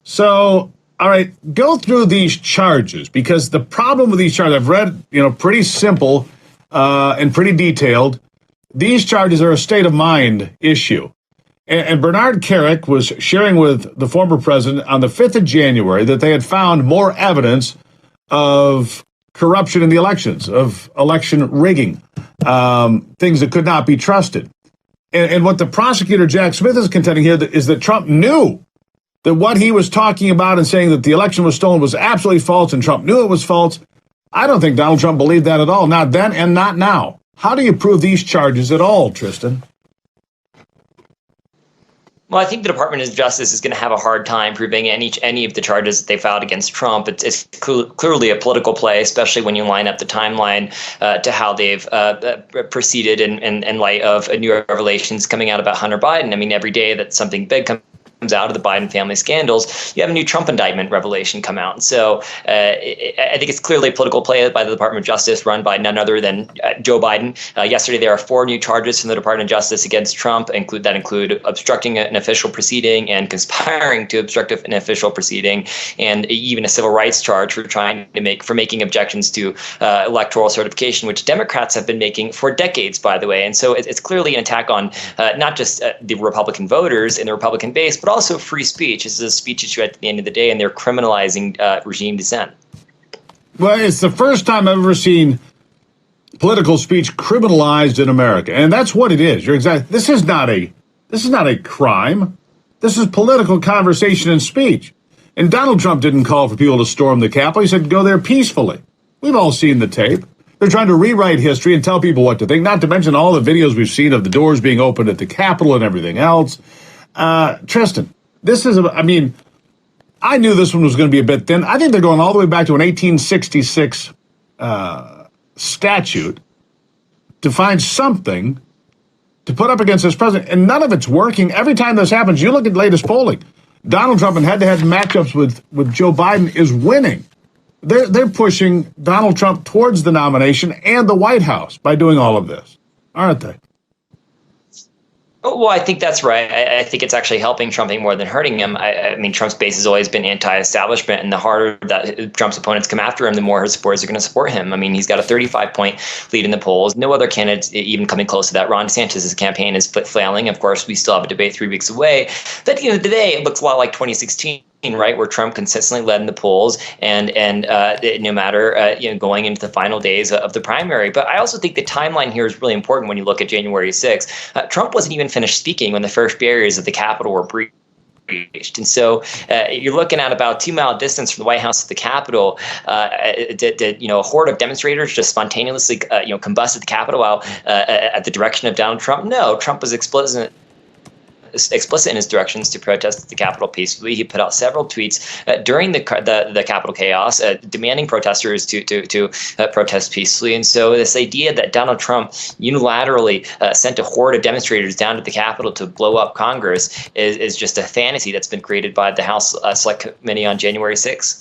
So, all right, go through these charges, because the problem with these charges, I've read, pretty simple and pretty detailed. These charges are a state of mind issue. And Bernard Kerik was sharing with the former president on the 5th of January that they had found more evidence of corruption in the elections, of election rigging, things that could not be trusted. And what the prosecutor, Jack Smith, is contending here is that Trump knew that what he was talking about and saying that the election was stolen was absolutely false, and Trump knew it was false. I don't think Donald Trump believed that at all, not then and not now. How do you prove these charges at all, Tristan? Well, I think the Department of Justice is going to have a hard time proving any of the charges that they filed against Trump. It's clearly a political play, especially when you line up the timeline to how they've proceeded in light of new revelations coming out about Hunter Biden. I mean, every day that something big comes out of the Biden family scandals, you have a new Trump indictment revelation come out. And so I think it's clearly a political play by the Department of Justice, run by none other than Joe Biden. Yesterday, there are 4 new charges from the Department of Justice against Trump, that include obstructing an official proceeding and conspiring to obstruct an official proceeding, and even a civil rights charge for making objections to electoral certification, which Democrats have been making for decades, by the way. And so it's clearly an attack on not just the Republican voters in the Republican base, but also free speech. This is a speech issue at the end of the day, and they're criminalizing regime dissent. Well, it's the first time I've ever seen political speech criminalized in America, and that's what it is. You're exactly. This is not a crime. This is political conversation and speech. And Donald Trump didn't call for people to storm the Capitol. He said go there peacefully. We've all seen the tape. They're trying to rewrite history and tell people what to think. Not to mention all the videos we've seen of the doors being opened at the Capitol and everything else. Tristan, I knew this one was going to be a bit thin. I think they're going all the way back to an 1866 statute to find something to put up against this president, and none of it's working. Every time this happens, you look at latest polling, Donald Trump in head-to-head matchups with Joe Biden is winning. They're pushing Donald Trump towards the nomination and the White House by doing all of this, aren't they? Well, I think that's right. I think it's actually helping Trump more than hurting him. I mean, Trump's base has always been anti-establishment, and the harder that Trump's opponents come after him, the more his supporters are going to support him. I mean, he's got a 35-point lead in the polls. No other candidate's even coming close to that. Ron DeSantis' campaign is flailing. Of course, we still have a debate 3 weeks away. But at the end of the day, it looks a lot like 2016. Right, where Trump consistently led in the polls, and no matter going into the final days of the primary. But I also think the timeline here is really important when you look at January 6th. Trump wasn't even finished speaking when the first barriers of the Capitol were breached. And so you're looking at about 2-mile distance from the White House to the Capitol. A horde of demonstrators just spontaneously combusted the Capitol while at the direction of Donald Trump. No, Trump was explicit in his directions to protest at the Capitol peacefully. He put out several tweets during the Capitol chaos, demanding protesters to protest peacefully. And so this idea that Donald Trump unilaterally sent a horde of demonstrators down to the Capitol to blow up Congress is just a fantasy that's been created by the House Select Committee on January 6th.